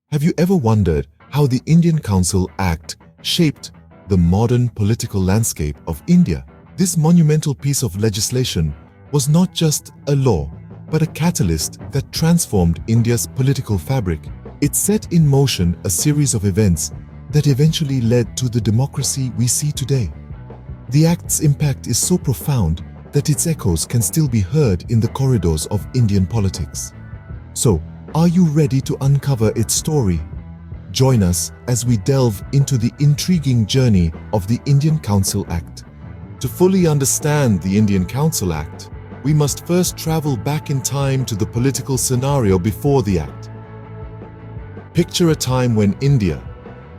Have you ever wondered how the Indian Council Act shaped the modern political landscape of India? This monumental piece of legislation was not just a law, but a catalyst that transformed India's political fabric. It set in motion a series of events that eventually led to the democracy we see today. The Act's impact is so profound that its echoes can still be heard in the corridors of Indian politics. So, are you ready to uncover its story? Join us as we delve into the intriguing journey of the Indian Council Act. To fully understand the Indian Council Act, we must first travel back in time to the political scenario before the Act. Picture a time when India,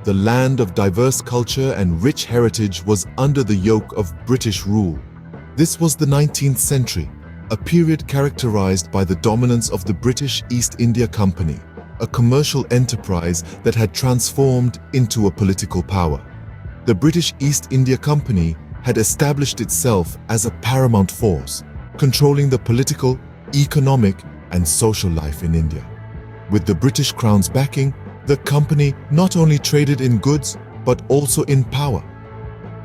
the land of diverse culture and rich heritage, was under the yoke of British rule. This was the 19th century, a period characterized by the dominance of the British East India Company, a commercial enterprise that had transformed into a political power. The British East India Company had established itself as a paramount force, controlling the political, economic, and social life in India. With the British Crown's backing, the company not only traded in goods, but also in power.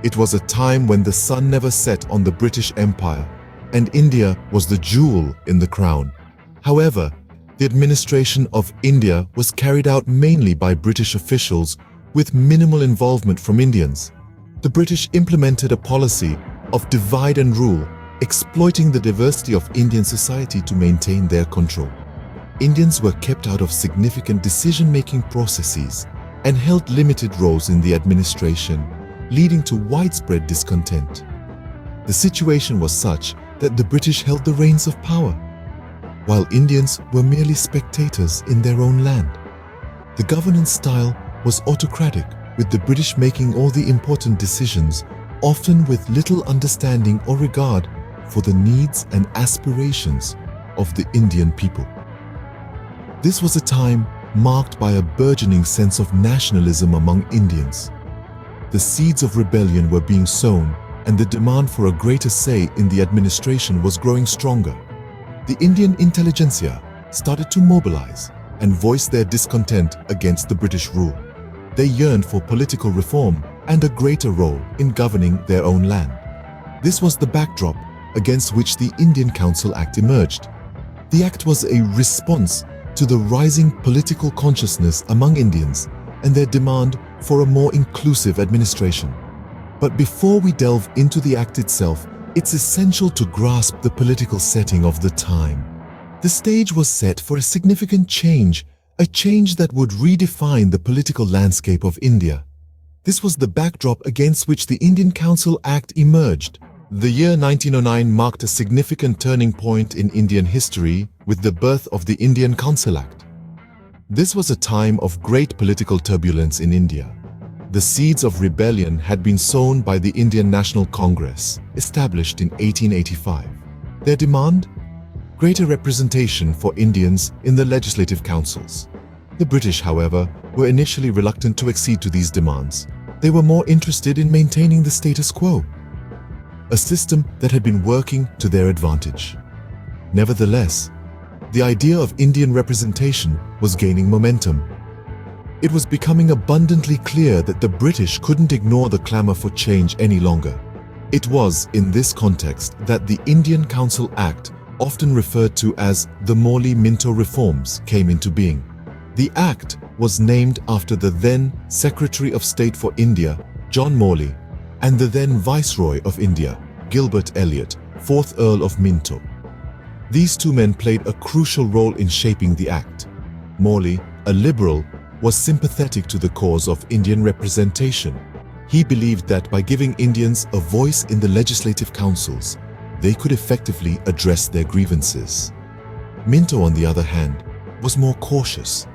It was a time when the sun never set on the British Empire, and India was the jewel in the crown. However, the administration of India was carried out mainly by British officials with minimal involvement from Indians. The British implemented a policy of divide and rule, exploiting the diversity of Indian society to maintain their control. Indians were kept out of significant decision-making processes and held limited roles in the administration, leading to widespread discontent. The situation was such that the British held the reins of power, while Indians were merely spectators in their own land. The governance style was autocratic, with the British making all the important decisions, often with little understanding or regard for the needs and aspirations of the Indian people. This was a time marked by a burgeoning sense of nationalism among Indians. The seeds of rebellion were being sown, and the demand for a greater say in the administration was growing stronger. The Indian intelligentsia started to mobilize and voice their discontent against the British rule. They yearned for political reform and a greater role in governing their own land. This was the backdrop against which the Indian Council Act emerged. The Act was a response to the rising political consciousness among Indians and their demand for a more inclusive administration. But before we delve into the Act itself, it's essential to grasp the political setting of the time. The stage was set for a significant change, a change that would redefine the political landscape of India. This was the backdrop against which the Indian Council Act emerged. The year 1909 marked a significant turning point in Indian history with the birth of the Indian Council Act. This was a time of great political turbulence in India. The seeds of rebellion had been sown by the Indian National Congress, established in 1885. Their demand? Greater representation for Indians in the legislative councils. The British, however, were initially reluctant to accede to these demands. They were more interested in maintaining the status quo, a system that had been working to their advantage. Nevertheless, the idea of Indian representation was gaining momentum. It was becoming abundantly clear that the British couldn't ignore the clamor for change any longer. It was in this context that the Indian Council Act, often referred to as the Marley-Minto reforms, came into being. The Act was named after the then Secretary of State for India, John Morley, and the then Viceroy of India, Gilbert Elliot, 4th Earl of Minto. These two men played a crucial role in shaping the Act. Morley, a liberal, was sympathetic to the cause of Indian representation. He believed that by giving Indians a voice in the legislative councils, they could effectively address their grievances. Minto, on the other hand, was more cautious.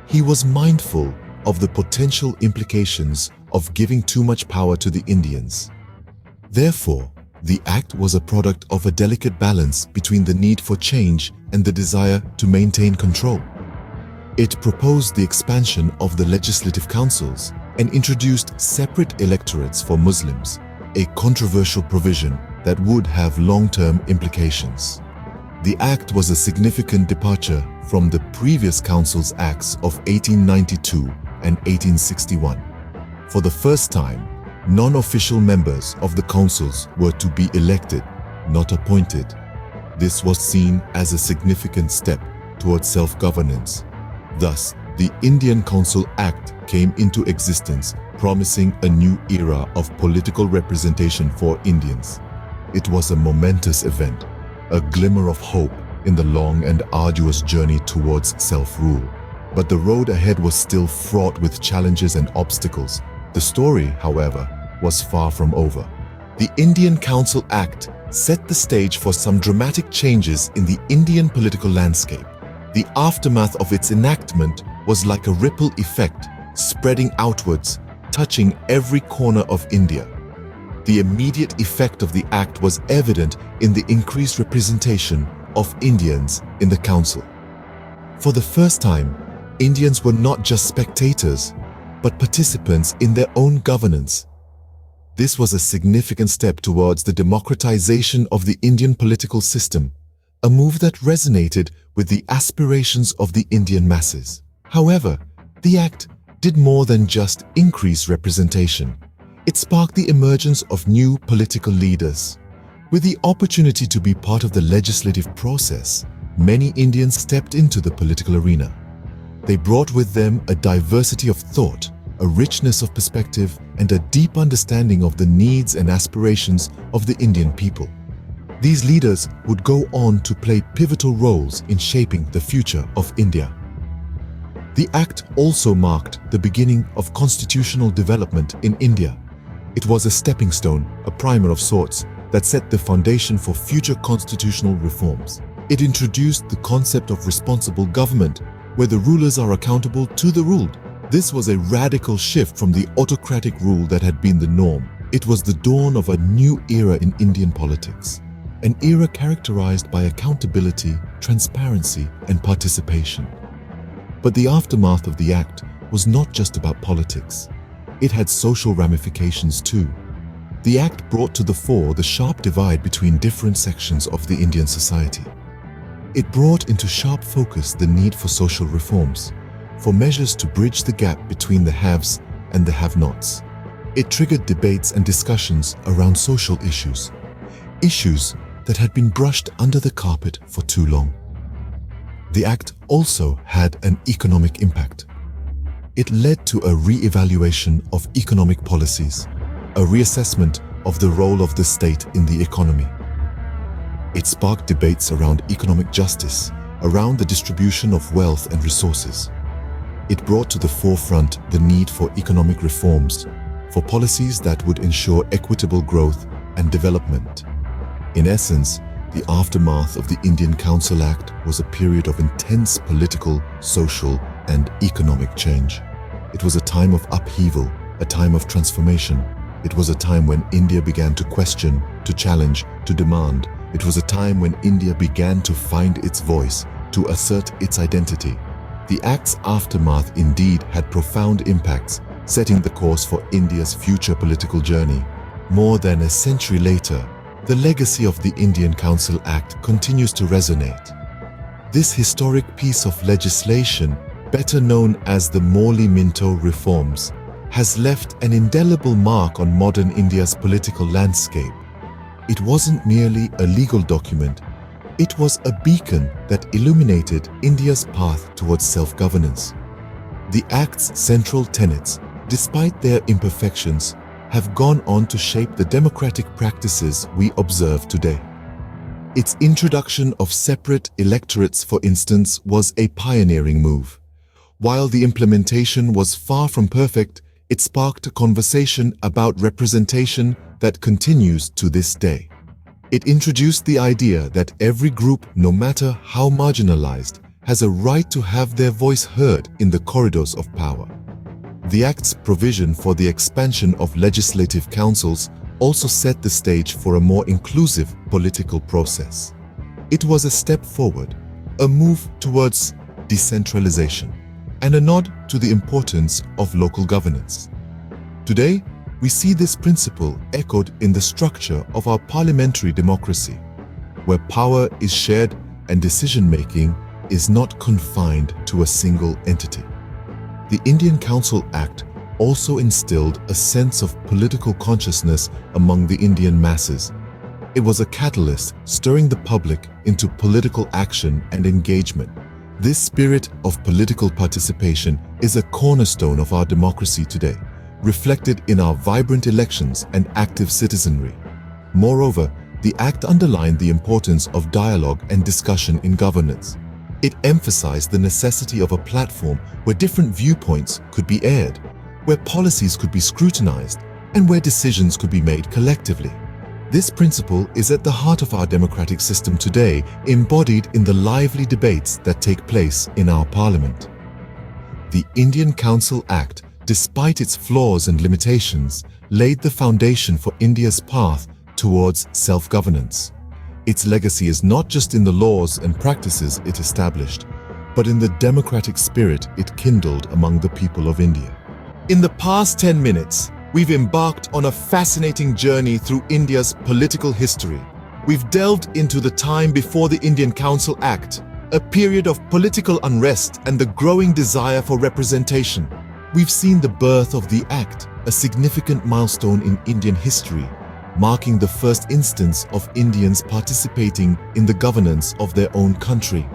He was mindful of the potential implications of giving too much power to the Indians. Therefore, the Act was a product of a delicate balance between the need for change and the desire to maintain control. It proposed the expansion of the legislative councils and introduced separate electorates for Muslims, a controversial provision that would have long-term implications. The Act was a significant departure from the previous council's acts of 1892 and 1861. For the first time, non-official members of the councils were to be elected, not appointed. This was seen as a significant step towards self-governance. Thus, the Indian Council Act came into existence, promising a new era of political representation for Indians. It was a momentous event, a glimmer of hope in the long and arduous journey towards self-rule. But the road ahead was still fraught with challenges and obstacles. The story, however, was far from over. The Indian Council Act set the stage for some dramatic changes in the Indian political landscape. The aftermath of its enactment was like a ripple effect, spreading outwards, touching every corner of India. The immediate effect of the act was evident in the increased representation of Indians in the council. For the first time, Indians were not just spectators, but participants in their own governance. This was a significant step towards the democratization of the Indian political system, a move that resonated with the aspirations of the Indian masses. However, the act did more than just increase representation. It sparked the emergence of new political leaders. With the opportunity to be part of the legislative process, many Indians stepped into the political arena. They brought with them a diversity of thought, a richness of perspective, and a deep understanding of the needs and aspirations of the Indian people. These leaders would go on to play pivotal roles in shaping the future of India. The Act also marked the beginning of constitutional development in India. It was a stepping stone, a primer of sorts, that set the foundation for future constitutional reforms. It introduced the concept of responsible government, where the rulers are accountable to the ruled. This was a radical shift from the autocratic rule that had been the norm. It was the dawn of a new era in Indian politics, an era characterized by accountability, transparency, and participation. But the aftermath of the Act was not just about politics. It had social ramifications too. The Act brought to the fore the sharp divide between different sections of the Indian society. It brought into sharp focus the need for social reforms, for measures to bridge the gap between the haves and the have-nots. It triggered debates and discussions around social issues that had been brushed under the carpet for too long. The Act also had an economic impact. It led to a re-evaluation of economic policies, a reassessment of the role of the state in the economy. It sparked debates around economic justice, around the distribution of wealth and resources. It brought to the forefront the need for economic reforms, for policies that would ensure equitable growth and development. In essence, the aftermath of the Indian Council Act was a period of intense political, social, and economic change. It was a time of upheaval, a time of transformation. It was a time when India began to question, to challenge, to demand. It was a time when India began to find its voice, to assert its identity. The Act's aftermath indeed had profound impacts, setting the course for India's future political journey. More than a century later, the legacy of the Indian Council Act continues to resonate. This historic piece of legislation, better known as the Marley-Minto reforms, has left an indelible mark on modern India's political landscape. It wasn't merely a legal document. It was a beacon that illuminated India's path towards self-governance. The Act's central tenets, despite their imperfections, have gone on to shape the democratic practices we observe today. Its introduction of separate electorates, for instance, was a pioneering move. While the implementation was far from perfect, it sparked a conversation about representation that continues to this day. It introduced the idea that every group, no matter how marginalized, has a right to have their voice heard in the corridors of power. The Act's provision for the expansion of legislative councils also set the stage for a more inclusive political process. It was a step forward, a move towards decentralization, and a nod to the importance of local governance. Today, we see this principle echoed in the structure of our parliamentary democracy, where power is shared and decision-making is not confined to a single entity. The Indian Council Act also instilled a sense of political consciousness among the Indian masses. It was a catalyst stirring the public into political action and engagement. This spirit of political participation is a cornerstone of our democracy today, reflected in our vibrant elections and active citizenry. Moreover, the Act underlined the importance of dialogue and discussion in governance. It emphasized the necessity of a platform where different viewpoints could be aired, where policies could be scrutinized, and where decisions could be made collectively. This principle is at the heart of our democratic system today, embodied in the lively debates that take place in our parliament. The Indian Council Act, despite its flaws and limitations, laid the foundation for India's path towards self-governance. Its legacy is not just in the laws and practices it established, but in the democratic spirit it kindled among the people of India. In the past 10 minutes, we've embarked on a fascinating journey through India's political history. We've delved into the time before the Indian Council Act, a period of political unrest and the growing desire for representation. We've seen the birth of the Act, a significant milestone in Indian history, marking the first instance of Indians participating in the governance of their own country.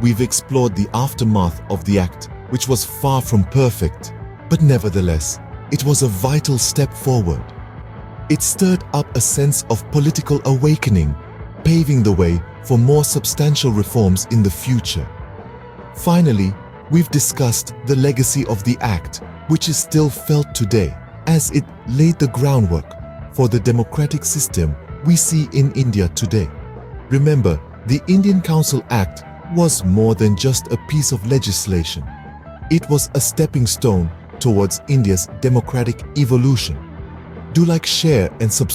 We've explored the aftermath of the Act, which was far from perfect, but nevertheless, it was a vital step forward. It stirred up a sense of political awakening, paving the way for more substantial reforms in the future. Finally, we've discussed the legacy of the Act, which is still felt today, as it laid the groundwork for the democratic system we see in India today. Remember, the Indian Council Act was more than just a piece of legislation. It was a stepping stone towards India's democratic evolution. Do like, share, and subscribe